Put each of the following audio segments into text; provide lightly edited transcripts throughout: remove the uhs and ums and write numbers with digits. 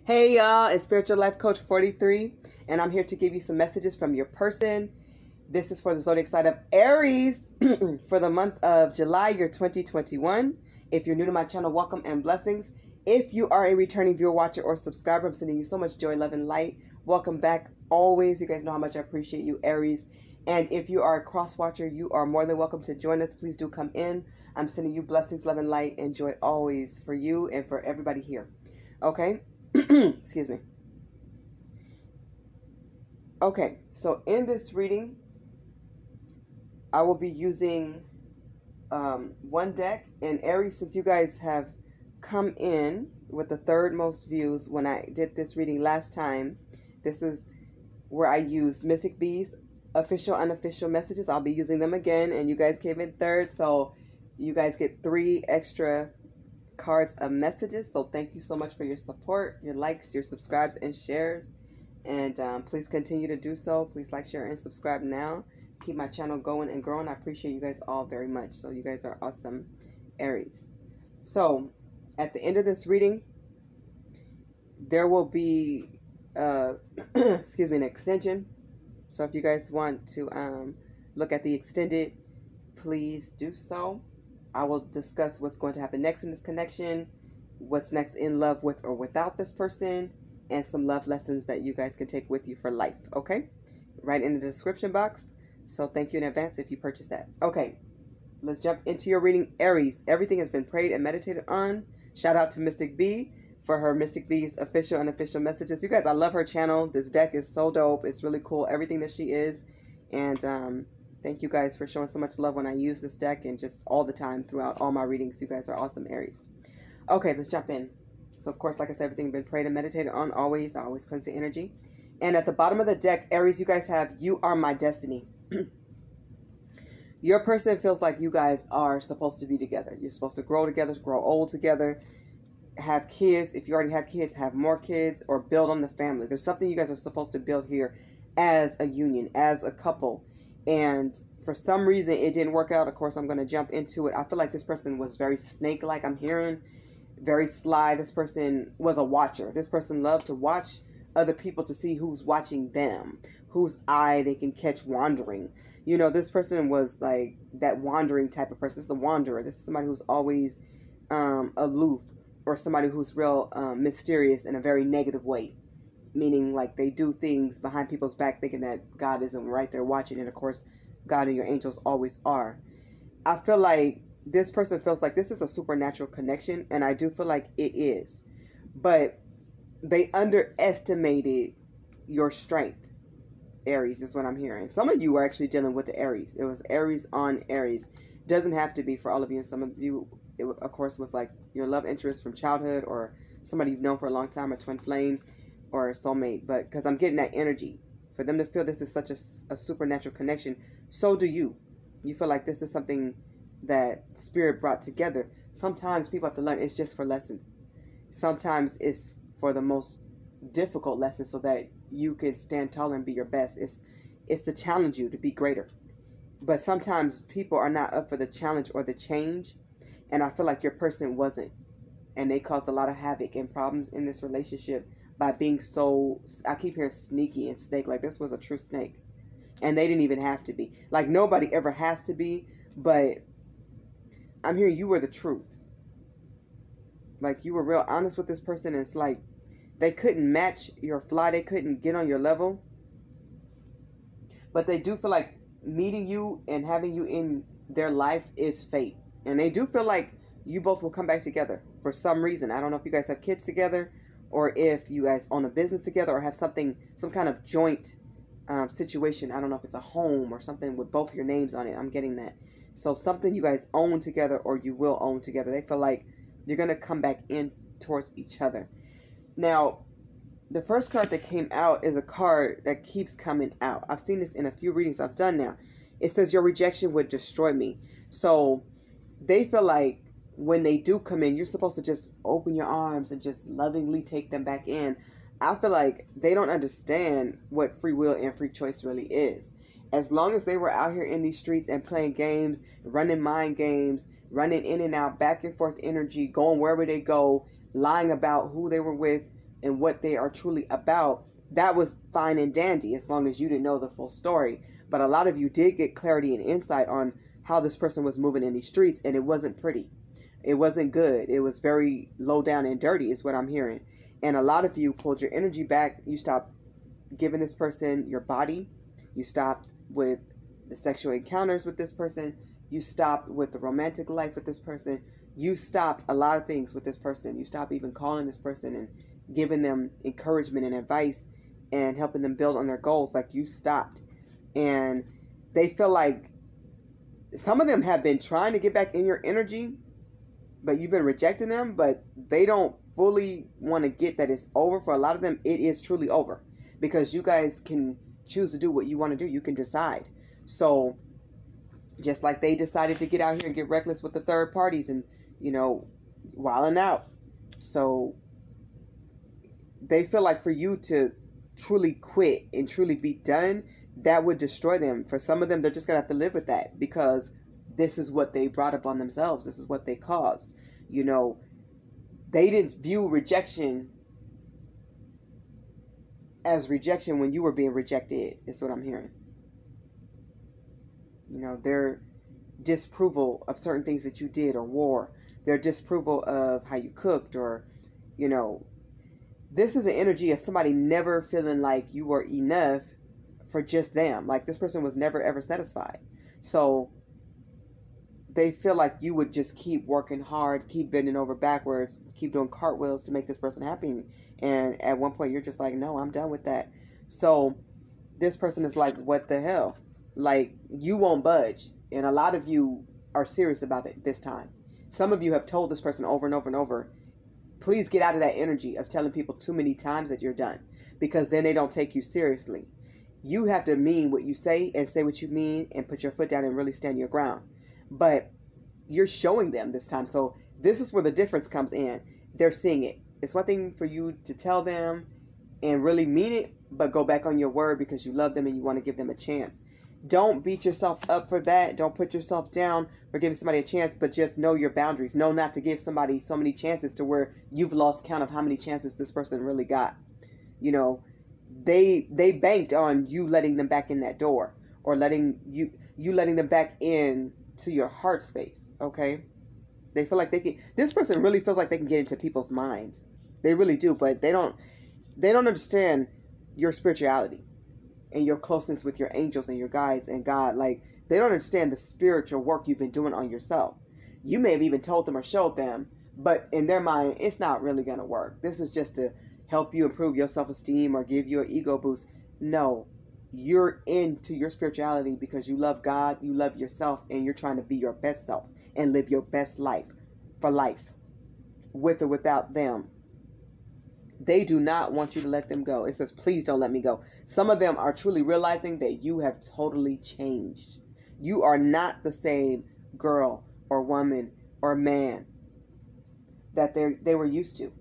Hey y'all, it's Spiritual Life Coach 43, and I'm here to give you some messages from your person. This is for the zodiac sign of Aries for the month of July, year 2021. If you're new to my channel, welcome and blessings. If you are a returning viewer, watcher, or subscriber, I'm sending you so much joy, love, and light. Welcome back always. You guys know how much I appreciate you, Aries. And if you are a cross watcher, you are more than welcome to join us. Please do come in. I'm sending you blessings, love, and light, and joy always for you and for everybody here. Okay? Excuse me. Okay, so in this reading, I will be using one deck. And Aries, since you guys have come in with the third most views when I did this reading last time, this is where I used Mystic Bees, official, unofficial messages. I'll be using them again, and you guys came in third, so you guys get 3 extra cards of messages. So thank you so much for your support, your likes, your subscribes, and shares. And please continue to do so. Please like, share, and subscribe now. Keep my channel going and growing. I appreciate you guys all very much. So you guys are awesome, Aries. So at the end of this reading, there will be excuse me, an extension. So if you guys want to look at the extended, please do so. I will discuss what's going to happen next in this connection, what's next in love with or without this person, and some love lessons that you guys can take with you for life, okay? Right in the description box. So thank you in advance if you purchase that. Okay, let's jump into your reading, Aries. Everything has been prayed and meditated on. Shout out to Mystic B for her Mystic B's official and unofficial messages. You guys, I love her channel. This deck is so dope. It's really cool, everything that she is. And thank you guys for showing so much love when I use this deck and just all the time throughout all my readings. You guys are awesome, Aries. Okay, let's jump in. So, of course, like I said, everything been prayed and meditated on always. I always cleanse the energy. And at the bottom of the deck, Aries, you guys have, you are my destiny. Your person feels like you guys are supposed to be together. You're supposed to grow together, grow old together, have kids. If you already have kids, have more kids, or build on the family. There's something you guys are supposed to build here as a union, as a couple. And for some reason, it didn't work out. Of course, I'm going to jump into it. I feel like this person was very snake-like. I'm hearing very sly. This person was a watcher. This person loved to watch other people to see who's watching them, whose eye they can catch wandering. You know, this person was like that wandering type of person. This is a wanderer. This is somebody who's always aloof, or somebody who's real mysterious in a very negative way. Meaning like they do things behind people's back thinking that God isn't right there watching. And of course, God and your angels always are. I feel like this person feels like this is a supernatural connection. And I do feel like it is. But they underestimated your strength, Aries, is what I'm hearing. Some of you are actually dealing with the Aries. It was Aries on Aries. Doesn't have to be for all of you. Some of you, it, of course, was like your love interest from childhood, or somebody you've known for a long time, a twin flame, or a soulmate. But because I'm getting that energy, for them to feel this is such a supernatural connection, so do you. You feel like this is something that Spirit brought together. Sometimes people have to learn it's just for lessons. Sometimes it's for the most difficult lessons so that you can stand tall and be your best. It's to challenge you to be greater. But sometimes people are not up for the challenge or the change. And I feel like your person wasn't. And they caused a lot of havoc and problems in this relationship by being so, I keep hearing sneaky and snake. Like this was a true snake. And they didn't even have to be. Like nobody ever has to be. But I'm hearing you were the truth. Like you were real honest with this person. And it's like they couldn't match your fly. They couldn't get on your level. But they do feel like meeting you and having you in their life is fate. And they do feel like you both will come back together for some reason. I don't know if you guys have kids together, or if you guys own a business together, or have something, some kind of joint situation. I don't know if it's a home or something with both your names on it. I'm getting that. So something you guys own together, or you will own together. They feel like you're going to come back in towards each other. Now, the first card that came out is a card that keeps coming out. I've seen this in a few readings I've done now. It says your rejection would destroy me. So they feel like when they do come in, you're supposed to just open your arms and just lovingly take them back in. I feel like they don't understand what free will and free choice really is. As long as they were out here in these streets and playing games, running mind games, running in and out, back and forth energy, going wherever they go, lying about who they were with, and what they are truly about, that was fine and dandy as long as you didn't know the full story. But a lot of you did get clarity and insight on how this person was moving in these streets, and it wasn't pretty. It wasn't good. It was very low down and dirty is what I'm hearing. And a lot of you pulled your energy back. You stopped giving this person your body. You stopped with the sexual encounters with this person. You stopped with the romantic life with this person. You stopped a lot of things with this person. You stopped even calling this person and giving them encouragement and advice and helping them build on their goals. Like, you stopped. And they feel like some of them have been trying to get back in your energy, but you've been rejecting them, but they don't fully want to get that it's over. For a lot of them, it is truly over, because you guys can choose to do what you want to do. You can decide. So just like they decided to get out here and get reckless with the third parties and, you know, wilding out. So they feel like for you to truly quit and truly be done, that would destroy them. For some of them, they're just going to have to live with that, because this is what they brought upon themselves. This is what they caused. You know, they didn't view rejection as rejection when you were being rejected, is what I'm hearing. You know, their disapproval of certain things that you did or wore, their disapproval of how you cooked, or, you know, this is an energy of somebody never feeling like you were enough for just them. Like, this person was never ever satisfied. So they feel like you would just keep working hard, keep bending over backwards, keep doing cartwheels to make this person happy. And at one point you're just like, no, I'm done with that. So this person is like, what the hell? Like, you won't budge. And a lot of you are serious about it this time. Some of you have told this person over and over and over, please get out of that energy of telling people too many times that you're done, because then they don't take you seriously. You have to mean what you say and say what you mean and put your foot down and really stand your ground. But you're showing them this time. So this is where the difference comes in. They're seeing it. It's one thing for you to tell them and really mean it, but go back on your word because you love them and you want to give them a chance. Don't beat yourself up for that. Don't put yourself down for giving somebody a chance, but just know your boundaries. Know not to give somebody so many chances to where you've lost count of how many chances this person really got. You know, they banked on you letting them back in that door, or letting them back in to your heart space. Okay, they feel like they can. This person really feels like they can get into people's minds. They really do, but they don't understand your spirituality and your closeness with your angels and your guides and God. Like, they don't understand the spiritual work you've been doing on yourself. You may have even told them or showed them, but in their mind, it's not really going to work. This is just to help you improve your self-esteem or give you an ego boost. No, you're into your spirituality because you love God, you love yourself, and you're trying to be your best self and live your best life for life, with or without them. They do not want you to let them go. It says, please don't let me go. Some of them are truly realizing that you have totally changed. You are not the same girl or woman or man that they were used to.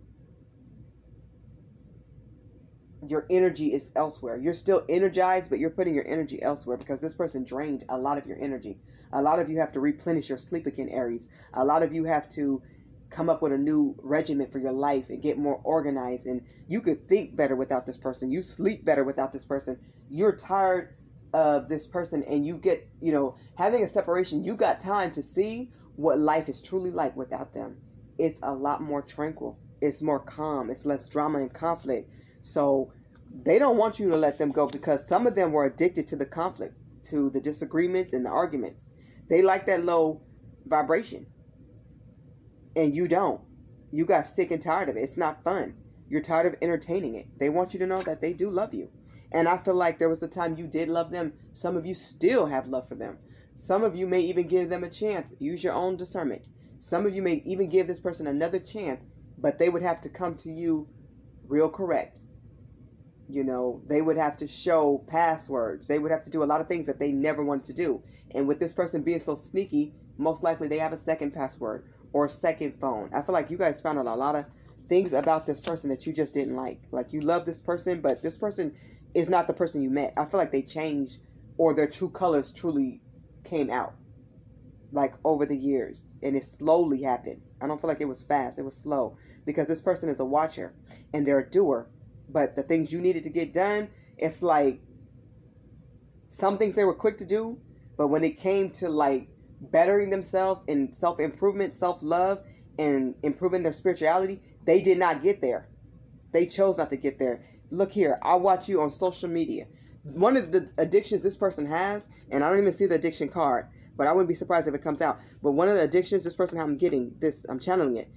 Your energy is elsewhere. You're still energized, but you're putting your energy elsewhere because this person drained a lot of your energy. A lot of you have to replenish your sleep again, Aries. A lot of you have to come up with a new regimen for your life and get more organized. And you could think better without this person. You sleep better without this person. You're tired of this person, and you get, you know, having a separation, you got time to see what life is truly like without them. It's a lot more tranquil. It's more calm. It's less drama and conflict. So they don't want you to let them go because some of them were addicted to the conflict, to the disagreements and the arguments. They like that low vibration. And you don't. You got sick and tired of it. It's not fun. You're tired of entertaining it. They want you to know that they do love you. And I feel like there was a time you did love them. Some of you still have love for them. Some of you may even give them a chance. Use your own discernment. Some of you may even give this person another chance, but they would have to come to you real correct. You know, they would have to show passwords. They would have to do a lot of things that they never wanted to do. And with this person being so sneaky, most likely they have a second password or a second phone. I feel like you guys found out a lot of things about this person that you just didn't like. Like, you love this person, but this person is not the person you met. I feel like they changed, or their true colors truly came out. like over the years, and it slowly happened. I don't feel like it was fast. It was slow, because this person is a watcher and they're a doer. But the things you needed to get done, it's like some things they were quick to do, but when it came to like bettering themselves in self-improvement, self-love, and improving their spirituality, they did not get there. They chose not to get there. Look here, I watch you on social media. One of the addictions this person has, and I don't even see the addiction card, but I wouldn't be surprised if it comes out. But one of the addictions this person, I'm channeling it,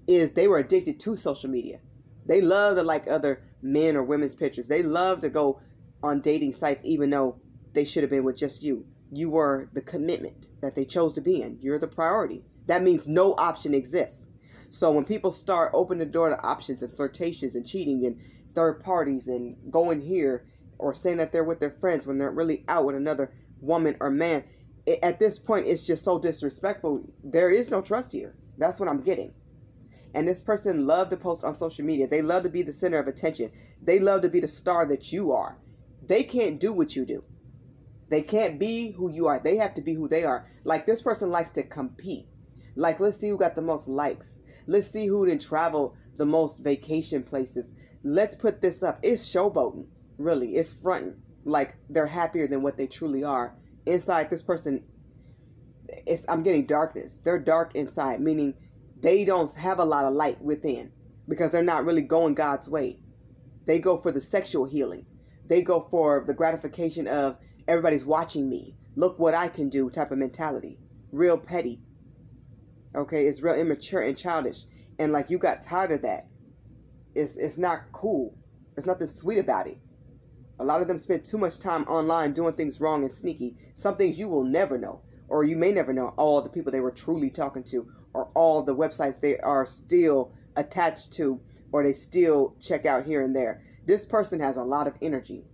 is they were addicted to social media. They love to like other men or women's pictures. They love to go on dating sites, even though they should have been with just you. You were the commitment that they chose to be in. You're the priority. That means no option exists. So when people start opening the door to options and flirtations and cheating and third parties and going here, or saying that they're with their friends when they're really out with another woman or man, at this point, it's just so disrespectful. There is no trust here. That's what I'm getting. And this person loved to post on social media. They love to be the center of attention. They love to be the star that you are. They can't do what you do. They can't be who you are. They have to be who they are. Like, this person likes to compete. Like, let's see who got the most likes. Let's see who didn't travel the most vacation places. Let's put this up. It's showboating. Really, it's fronting. Like, they're happier than what they truly are. Inside, this person, I'm getting darkness. They're dark inside, meaning they don't have a lot of light within, because they're not really going God's way. They go for the sexual healing. They go for the gratification of everybody's watching me. Look what I can do type of mentality. Real petty. Okay, it's real immature and childish. And like, you got tired of that. It's not cool. There's nothing sweet about it. A lot of them spend too much time online doing things wrong and sneaky. Some things you will never know, or you may never know all the people they were truly talking to, or all the websites they are still attached to, or they still check out here and there. This person has a lot of energy,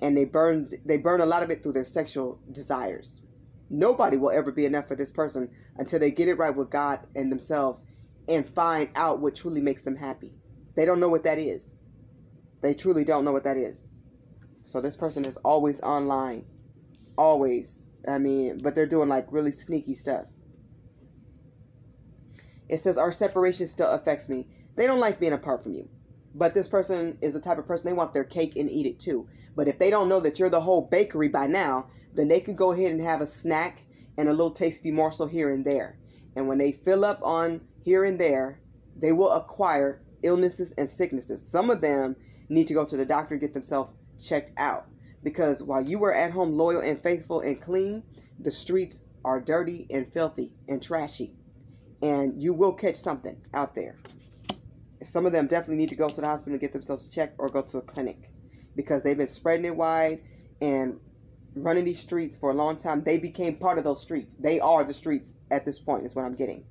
and they burn a lot of it through their sexual desires. Nobody will ever be enough for this person until they get it right with God and themselves and find out what truly makes them happy. They don't know what that is. They truly don't know what that is. So this person is always online. Always. I mean, but they're doing like really sneaky stuff. It says, our separation still affects me. They don't like being apart from you. But this person is the type of person, they want their cake and eat it too. But if they don't know that you're the whole bakery by now, then they can go ahead and have a snack and a little tasty morsel here and there. And when they fill up on here and there, they will acquire illnesses and sicknesses. Some of them need to go to the doctor and get themselves checked out. Because while you were at home loyal and faithful and clean, the streets are dirty and filthy and trashy. And you will catch something out there. Some of them definitely need to go to the hospital and get themselves checked, or go to a clinic, because they've been spreading it wide and running these streets for a long time. They became part of those streets. They are the streets at this point, is what I'm getting.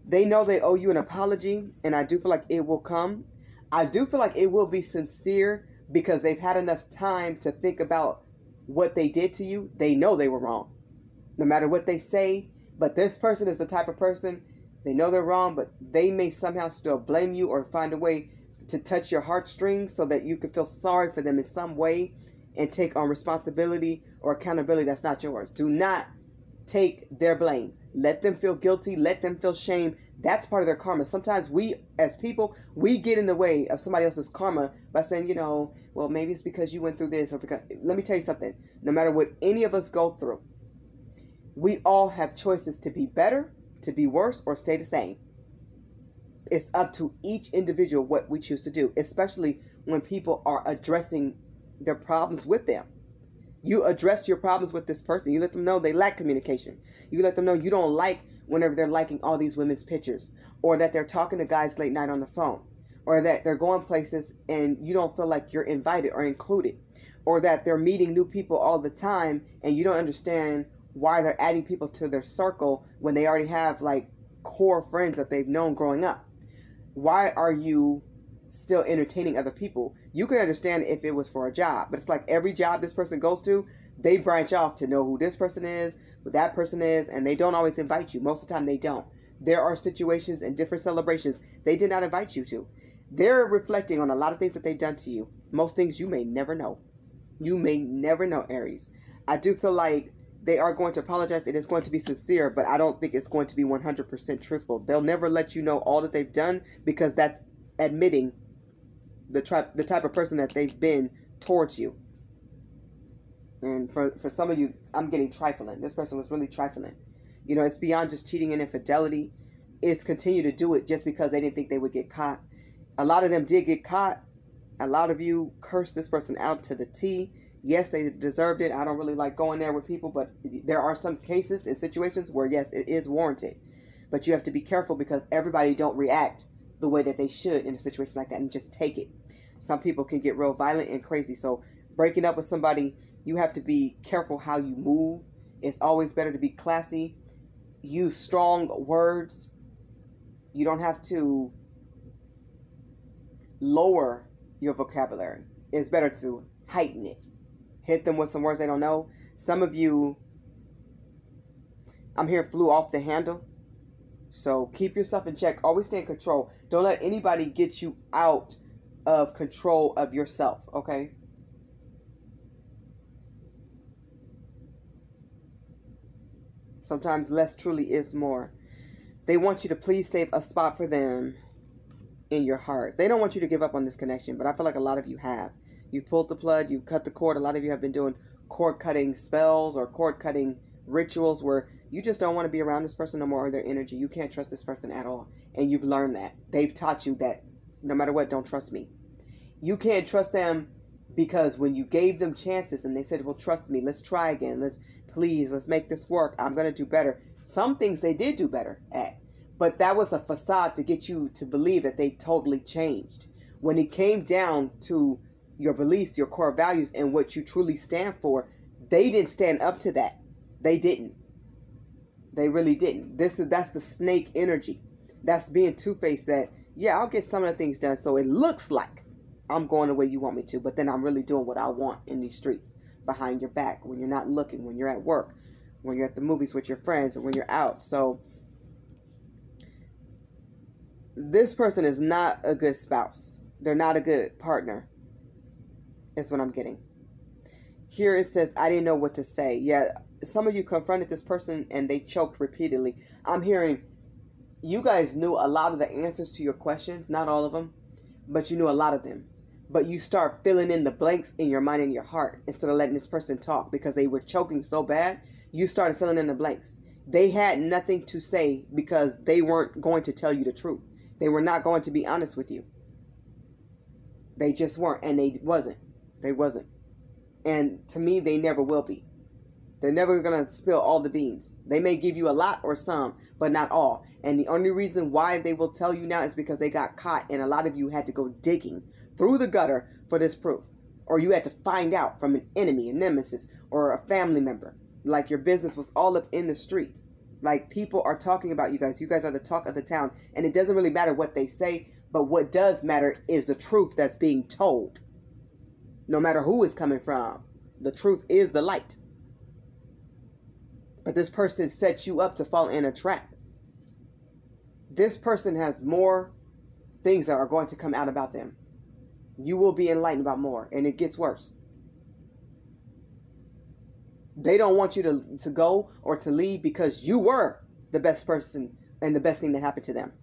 They know they owe you an apology, and I do feel like it will come. I do feel like it will be sincere, because they've had enough time to think about what they did to you. They know they were wrong, no matter what they say. But this person is the type of person, they know they're wrong, but they may somehow still blame you or find a way to touch your heartstrings so that you can feel sorry for them in some way and take on responsibility or accountability that's not yours. Do not take their blame. Let them feel guilty. Let them feel shame. That's part of their karma. Sometimes we, as people, we get in the way of somebody else's karma by saying, you know, well, maybe it's because you went through this, or because, let me tell you something. No matter what any of us go through, we all have choices to be better, to be worse, or stay the same. It's up to each individual what we choose to do, especially when people are addressing their problems with them. You address your problems with this person. You let them know they lack communication. You let them know you don't like whenever they're liking all these women's pictures, or that they're talking to guys late night on the phone, or that they're going places and you don't feel like you're invited or included, or that they're meeting new people all the time and you don't understand why they're adding people to their circle when they already have like core friends that they've known growing up. Why are you still entertaining other people? You can understand if it was for a job, but it's like every job this person goes to, they branch off to know who this person is, who that person is, and they don't always invite you. Most of the time they don't. There are situations and different celebrations they did not invite you to. They're reflecting on a lot of things that they've done to you. Most things you may never know. You may never know, Aries. I do feel like they are going to apologize. It is going to be sincere, but I don't think it's going to be 100% truthful. They'll never let you know all that they've done, because that's admitting the type of person that they've been towards you. And for some of you, I'm getting trifling. This person was really trifling. You know, it's beyond just cheating and infidelity. It's continue to do it just because they didn't think they would get caught. A lot of them did get caught. A lot of you cursed this person out to the T. Yes, they deserved it. I don't really like going there with people, but there are some cases and situations where, yes, it is warranted. But you have to be careful, because everybody don't react the way that they should in a situation like that and just take it. Some people can get real violent and crazy. So breaking up with somebody, you have to be careful how you move. It's always better to be classy. Use strong words. You don't have to lower your vocabulary. It's better to heighten it. Hit them with some words they don't know. Some of you, I'm here, flew off the handle. So keep yourself in check. Always stay in control. Don't let anybody get you out of control of yourself, okay? Sometimes less truly is more. They want you to please save a spot for them in your heart. They don't want you to give up on this connection, but I feel like a lot of you have. You've pulled the plug, you've cut the cord. A lot of you have been doing cord cutting spells or cord cutting rituals where you just don't want to be around this person no more, or their energy. You can't trust this person at all. And you've learned that. They've taught you that no matter what, don't trust me. You can't trust them because when you gave them chances and they said, well, trust me, let's try again. Let's make this work. I'm going to do better. Some things they did do better at, but that was a facade to get you to believe that they totally changed. When it came down to your beliefs, your core values, and what you truly stand for, they didn't stand up to that. They didn't. They really didn't. That's the snake energy. That's being two-faced, that, yeah, I'll get some of the things done, so it looks like I'm going the way you want me to, but then I'm really doing what I want in these streets, behind your back, when you're not looking, when you're at work, when you're at the movies with your friends, or when you're out. So this person is not a good spouse. They're not a good partner, is what I'm getting. Here it says, I didn't know what to say. Yeah, some of you confronted this person and they choked repeatedly. I'm hearing you guys knew a lot of the answers to your questions, not all of them, but you knew a lot of them. But you start filling in the blanks in your mind and your heart instead of letting this person talk, because they were choking so bad. You started filling in the blanks. They had nothing to say because they weren't going to tell you the truth. They were not going to be honest with you. They just weren't, and they wasn't. They wasn't. And to me, they never will be. They're never going to spill all the beans. They may give you a lot or some, but not all. And the only reason why they will tell you now is because they got caught, and a lot of you had to go digging through the gutter for this proof. Or you had to find out from an enemy, a nemesis, or a family member. Like your business was all up in the streets. Like people are talking about you guys. You guys are the talk of the town. And it doesn't really matter what they say, but what does matter is the truth that's being told. No matter who it's coming from, the truth is the light. But this person sets you up to fall in a trap. This person has more things that are going to come out about them. You will be enlightened about more, and it gets worse. They don't want you to go or to leave because you were the best person and the best thing that happened to them.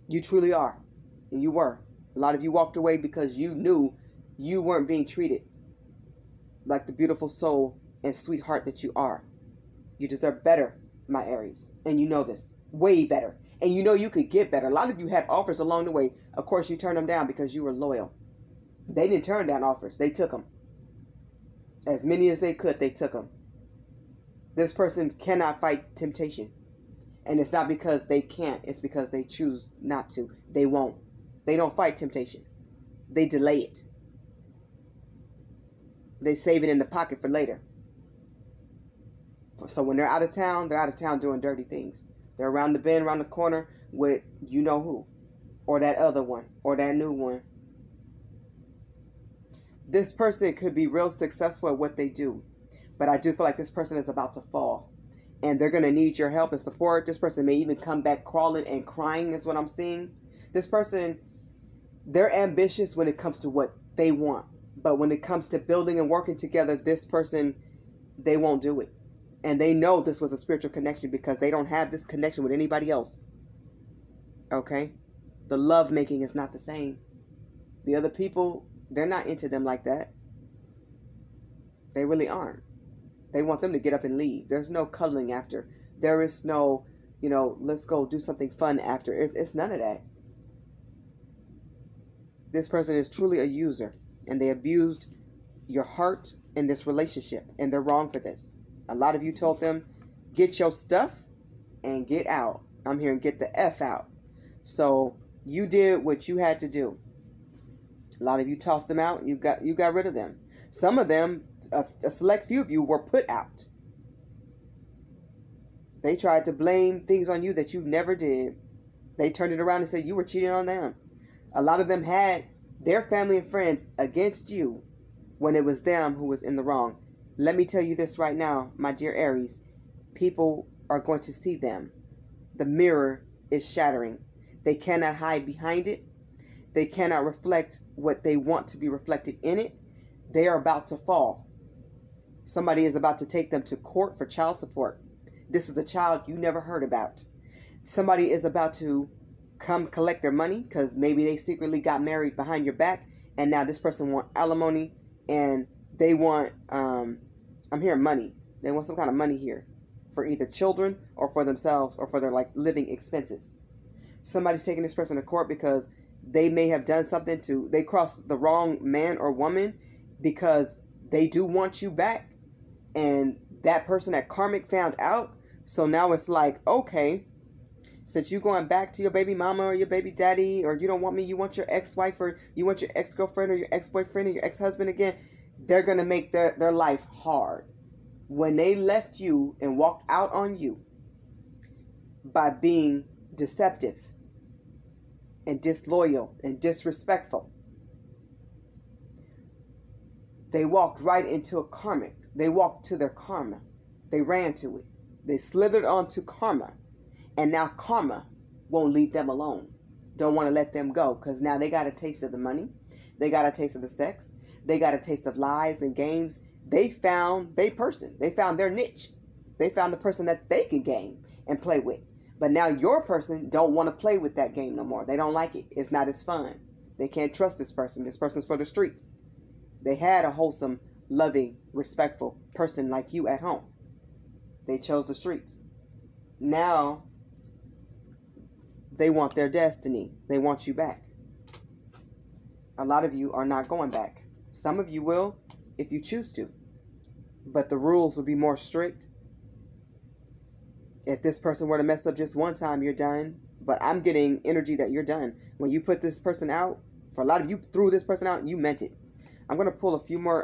You truly are. And you were. A lot of you walked away because you knew you weren't being treated like the beautiful soul and sweetheart that you are. You deserve better, my Aries. And you know this. Way better. And you know you could get better. A lot of you had offers along the way. Of course, you turned them down because you were loyal. They didn't turn down offers. They took them. As many as they could, they took them. This person cannot fight temptation. And it's not because they can't. It's because they choose not to. They won't. They don't fight temptation. They delay it. They save it in the pocket for later. So when they're out of town doing dirty things. They're around the bend, around the corner with you know who. Or that other one. Or that new one. This person could be real successful at what they do. But I do feel like this person is about to fall. And they're going to need your help and support. This person may even come back crawling and crying is what I'm seeing. This person, they're ambitious when it comes to what they want. But when it comes to building and working together, this person, they won't do it. And they know this was a spiritual connection because they don't have this connection with anybody else. Okay? The love making is not the same. The other people, they're not into them like that. They really aren't. They want them to get up and leave. There's no cuddling after. There is no, let's go do something fun after. It's none of that. This person is truly a user, and they abused your heart in this relationship, and they're wrong for this. A lot of you told them, get your stuff and get out. I'm hearing get the F out. So you did what you had to do. A lot of you tossed them out. You got rid of them. Some of them, a select few of you, were put out. They tried to blame things on you that you never did. They turned it around and said you were cheating on them. A lot of them had their family and friends against you when it was them who was in the wrong. Let me tell you this right now, my dear Aries. People are going to see them. The mirror is shattering. They cannot hide behind it. They cannot reflect what they want to be reflected in it. They are about to fall. Somebody is about to take them to court for child support. This is a child you never heard about. Somebody is about to come collect their money because maybe they secretly got married behind your back, and now this person wants alimony, and they want, I'm hearing money. They want some kind of money here for either children or for themselves or for their living expenses. Somebody's taking this person to court because they may have done something they crossed the wrong man or woman because they do want you back, and that person at karmic found out. So now it's like, okay, since you're going back to your baby mama or your baby daddy, or you don't want me, you want your ex-wife, or you want your ex-girlfriend or your ex-boyfriend or your ex-husband again, they're going to make their life hard. When they left you and walked out on you by being deceptive and disloyal and disrespectful, they walked right into a karmic. They walked to their karma. They ran to it. They slithered onto karma. And now karma won't leave them alone. Don't want to let them go because now they got a taste of the money. They got a taste of the sex. They got a taste of lies and games. They found their person. They found their niche. They found the person that they can game and play with. But now your person don't want to play with that game no more. They don't like it. It's not as fun. They can't trust this person. This person's for the streets. They had a wholesome, loving, respectful person like you at home. They chose the streets. Now they want their destiny. They want you back. A lot of you are not going back. Some of you will if you choose to. But the rules will be more strict. If this person were to mess up just one time, you're done. But I'm getting energy that you're done. When you put this person out, for a lot of you threw this person out, you meant it. I'm going to pull a few more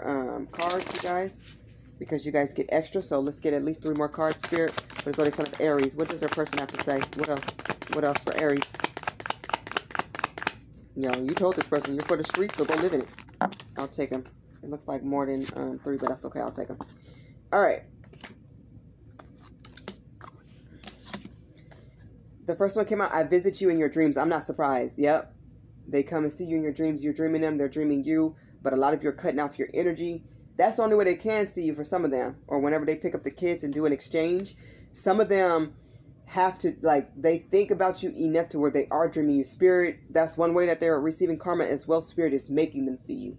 cards, you guys, because you guys get extra. So let's get at least 3 more cards. Spirit for the zodiac sign of Aries. What does their person have to say? What else? What else for Aries? You told this person you're for the streets, so go live in it. I'll take them. It looks like more than 3, but that's okay. I'll take them. All right. The first one came out, I visit you in your dreams. I'm not surprised. Yep. They come and see you in your dreams. You're dreaming them. They're dreaming you. But a lot of you are cutting off your energy. That's the only way they can see you for some of them. Or whenever they pick up the kids and do an exchange. Some of them have to, they think about you enough to where they are dreaming you. Spirit, that's one way that they're receiving karma as well. Spirit is making them see you.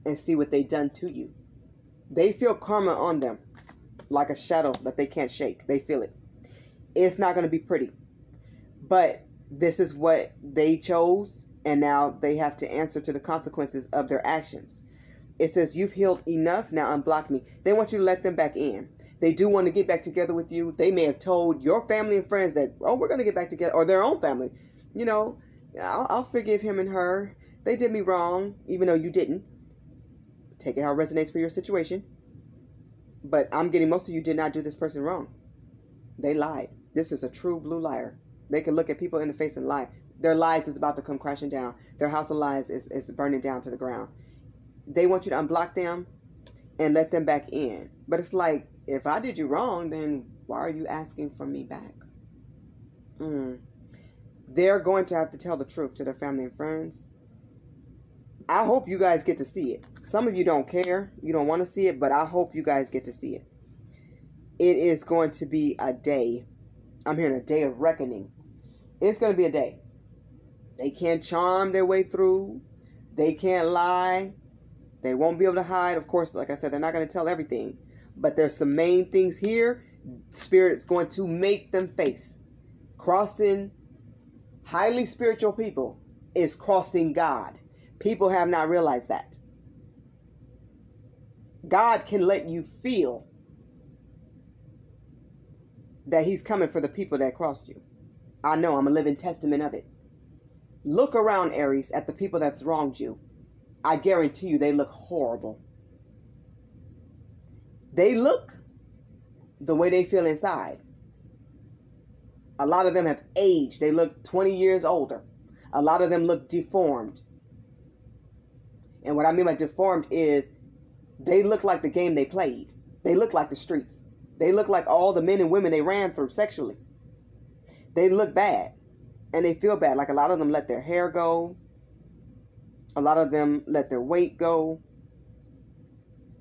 And see what they've done to you. They feel karma on them. Like a shadow that they can't shake. They feel it. It's not going to be pretty. But this is what they chose. And now they have to answer to the consequences of their actions. It says, you've healed enough. Now unblock me. They want you to let them back in. They do want to get back together with you. They may have told your family and friends that, oh, we're going to get back together. Or their own family. I'll forgive him and her. They did me wrong, even though you didn't. Take it how it resonates for your situation. But I'm getting most of you did not do this person wrong. They lied. This is a true blue liar. They can look at people in the face and lie. Their lies is about to come crashing down. Their house of lies is burning down to the ground. They want you to unblock them and let them back in. But it's like, if I did you wrong, then why are you asking for me back? They're going to have to tell the truth to their family and friends. I hope you guys get to see it. Some of you don't care. You don't want to see it, but I hope you guys get to see it. it is going to be a day. I'm hearing a day of reckoning. It's going to be a day. They can't charm their way through. They can't lie. They won't be able to hide. Of course, like I said, they're not going to tell everything. But there's some main things here Spirit is going to make them face. Crossing highly spiritual people is crossing God. People have not realized that. God can let you feel that he's coming for the people that crossed you. I know, I'm a living testament of it. Look around, Aries, at the people that's wronged you. I guarantee you they look horrible. They look the way they feel inside. A lot of them have aged. They look 20 years older. A lot of them look deformed. And what I mean by deformed is they look like the game they played. They look like the streets. They look like all the men and women they ran through sexually. They look bad. And they feel bad. Like a lot of them let their hair go. A lot of them let their weight go.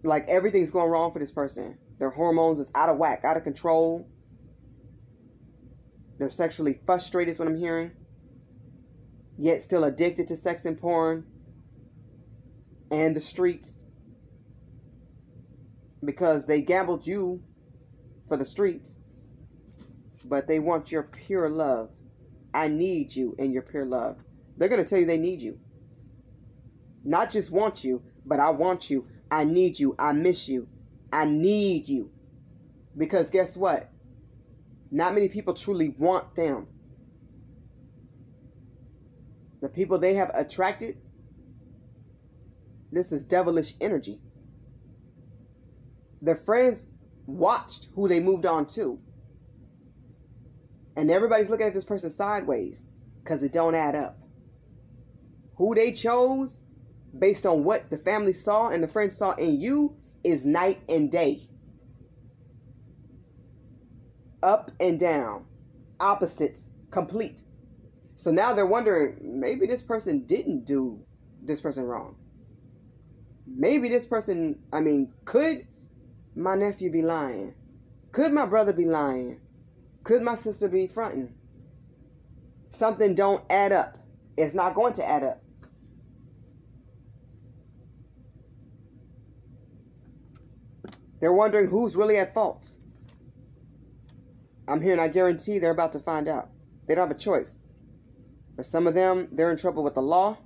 Like everything's going wrong for this person. Their hormones is out of whack, out of control. They're sexually frustrated is what I'm hearing. Yet still addicted to sex and porn. And the streets. Because they gambled you for the streets. But they want your pure love. I need you in your pure love. They're going to tell you they need you. Not just want you, but I want you. I need you. I miss you. I need you. Because guess what? Not many people truly want them. The people they have attracted, this is devilish energy. Their friends watched who they moved on to. And everybody's looking at this person sideways because it don't add up. Who they chose based on what the family saw and the friends saw in you is night and day. Up and down. Opposites. Complete. So now they're wondering, maybe this person didn't do this person wrong. Maybe this person, could my nephew be lying? Could my brother be lying? Could my sister be fronting? Something don't add up. It's not going to add up. They're wondering who's really at fault. I'm here and I guarantee they're about to find out. They don't have a choice. For some of them, they're in trouble with the law,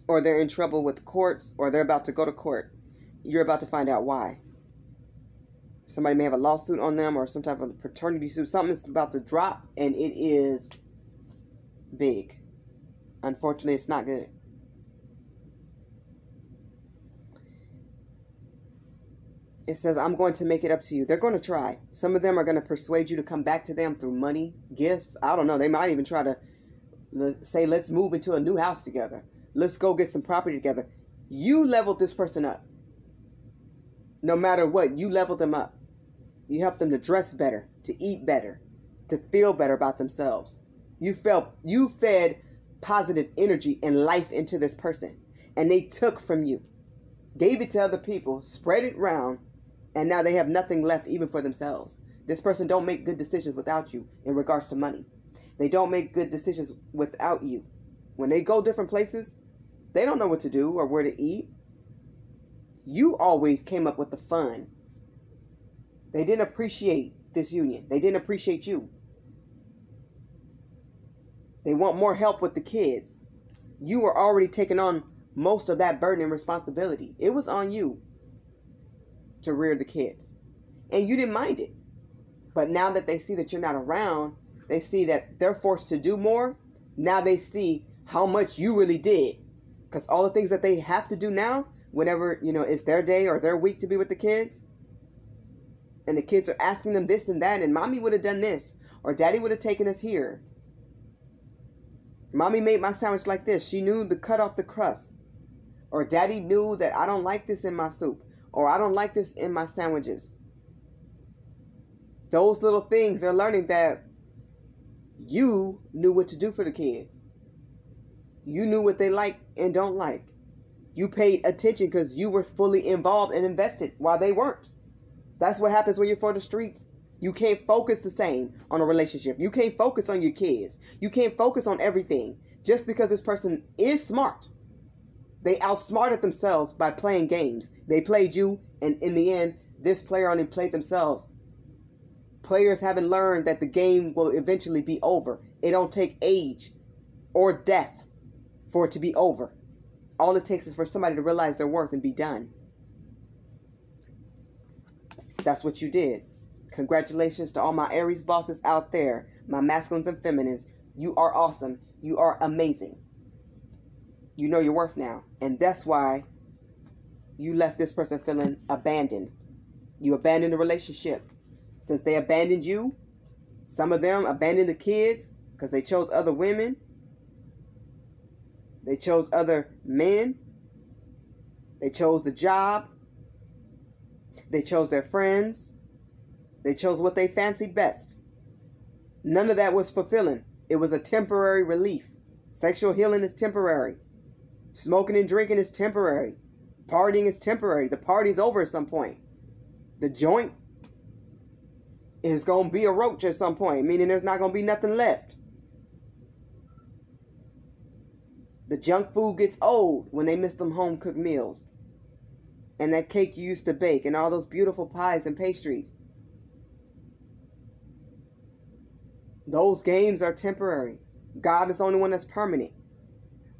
or they're in trouble with the courts, or they're about to go to court. You're about to find out why. Somebody may have a lawsuit on them or some type of paternity suit. Something's about to drop, and it is big. Unfortunately, it's not good. It says, I'm going to make it up to you. They're going to try. Some of them are going to persuade you to come back to them through money, gifts. I don't know. They might even try to say, let's move into a new house together. Let's go get some property together. You leveled this person up. No matter what, you leveled them up. You helped them to dress better, to eat better, to feel better about themselves. You fed positive energy and life into this person. And they took from you. Gave it to other people, spread it around, and now they have nothing left even for themselves. This person don't make good decisions without you in regards to money. They don't make good decisions without you. When they go different places, they don't know what to do or where to eat. You always came up with the fun. They didn't appreciate this union. They didn't appreciate you. They want more help with the kids. You were already taking on most of that burden and responsibility. It was on you to rear the kids. And you didn't mind it. But now that they see that you're not around, they see that they're forced to do more. Now they see how much you really did. Because all the things that they have to do now, whenever, it's their day or their week to be with the kids, and the kids are asking them this and that, and mommy would have done this, or daddy would have taken us here. Mommy made my sandwich like this. She knew to cut off the crust. Or daddy knew that I don't like this in my soup, or I don't like this in my sandwiches. Those little things, they're learning that you knew what to do for the kids. You knew what they like and don't like. You paid attention because you were fully involved and invested while they weren't. That's what happens when you're for the streets. You can't focus the same on a relationship. You can't focus on your kids. You can't focus on everything. Just because this person is smart. They outsmarted themselves by playing games. They played you, and in the end, this player only played themselves. Players haven't learned that the game will eventually be over. It don't take age or death for it to be over. All it takes is for somebody to realize their worth and be done. That's what you did. Congratulations to all my Aries bosses out there, my masculines and feminines. You are awesome. You are amazing. You know your worth now. And that's why you left this person feeling abandoned. You abandoned the relationship. Since they abandoned you, some of them abandoned the kids because they chose other women. They chose other men. They chose the job. They chose their friends. They chose what they fancied best. None of that was fulfilling. It was a temporary relief. Sexual healing is temporary. Smoking and drinking is temporary. Partying is temporary. The party's over at some point. The joint is going to be a roach at some point, meaning there's not going to be nothing left. The junk food gets old when they miss them home-cooked meals. And that cake you used to bake and all those beautiful pies and pastries. Those games are temporary. God is the only one that's permanent.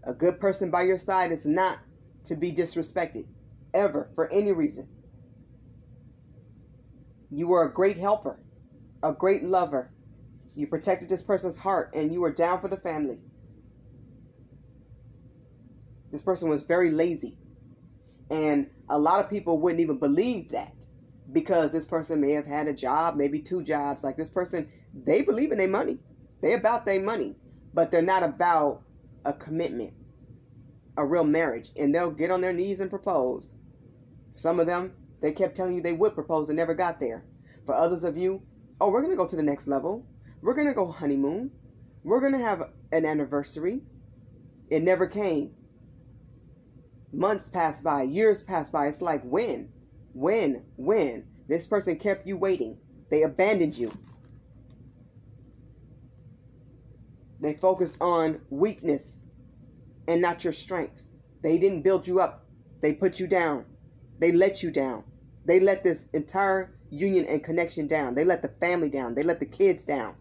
A good person by your side is not to be disrespected, ever, for any reason. You were a great helper, a great lover. You protected this person's heart, and you were down for the family. This person was very lazy. And a lot of people wouldn't even believe that, because this person may have had a job, maybe 2 jobs. Like this person, they believe in their money. They about their money, but they're not about a commitment, a real marriage. And they'll get on their knees and propose. For some of them, they kept telling you they would propose and never got there. For others of you, oh, we're going to go to the next level. We're going to go honeymoon. We're going to have an anniversary. It never came. Months passed by, years passed by. It's like, when? This person kept you waiting. They abandoned you. They focused on weakness and not your strengths. They didn't build you up. They put you down. They let you down. They let this entire union and connection down. They let the family down. They let the kids down.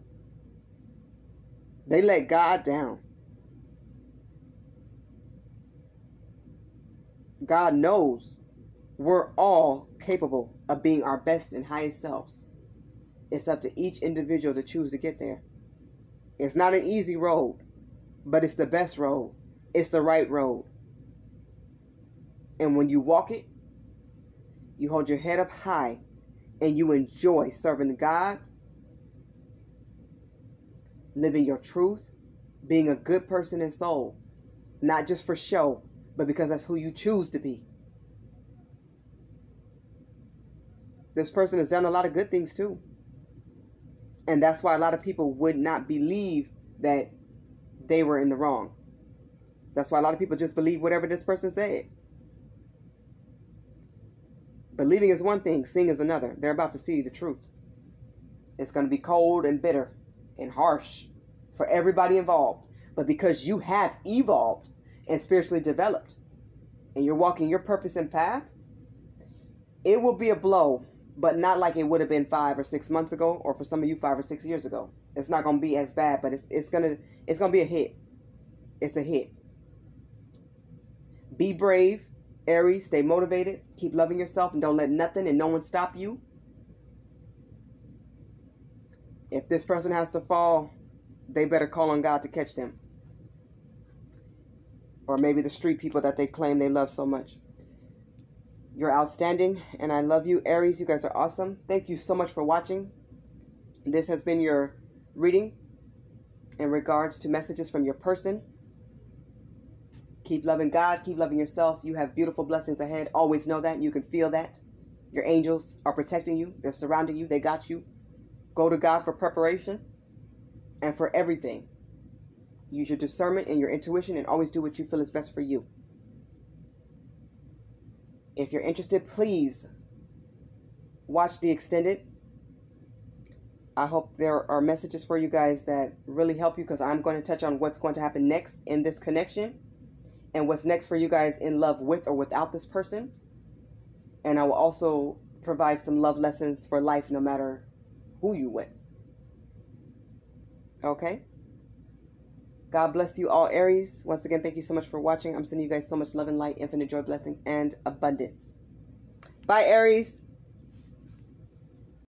They let God down. God knows we're all capable of being our best and highest selves. It's up to each individual to choose to get there. It's not an easy road, but it's the best road. It's the right road. And when you walk it, you hold your head up high and you enjoy serving God, living your truth, being a good person in soul, not just for show, but because that's who you choose to be. This person has done a lot of good things too. And that's why a lot of people would not believe that they were in the wrong. That's why a lot of people just believe whatever this person said. Believing is one thing, seeing is another. They're about to see the truth. It's going to be cold and bitter and harsh for everybody involved. But because you have evolved and spiritually developed, and you're walking your purpose and path, it will be a blow, but not like it would have been 5 or 6 months ago, or for some of you 5 or 6 years ago. It's not going to be as bad, but it's gonna be a hit. It's a hit. Be brave, Aries. Stay motivated. Keep loving yourself, and don't let nothing and no one stop you. If this person has to fall, they better call on God to catch them. Or maybe the street people that they claim they love so much. You're outstanding, and I love you, Aries. You guys are awesome. Thank you so much for watching. This has been your reading in regards to messages from your person. Keep loving God. Keep loving yourself. You have beautiful blessings ahead. Always know that. You can feel that. Your angels are protecting you. They're surrounding you. They got you. Go to God for preparation and for everything. Use your discernment and your intuition, and always do what you feel is best for you. If you're interested, please watch the extended. I hope there are messages for you guys that really help you, because I'm going to touch on what's going to happen next in this connection and what's next for you guys in love with or without this person. And I will also provide some love lessons for life, no matter who you with. Okay? God bless you all, Aries. Once again, thank you so much for watching. I'm sending you guys so much love and light, infinite joy, blessings, and abundance. Bye, Aries.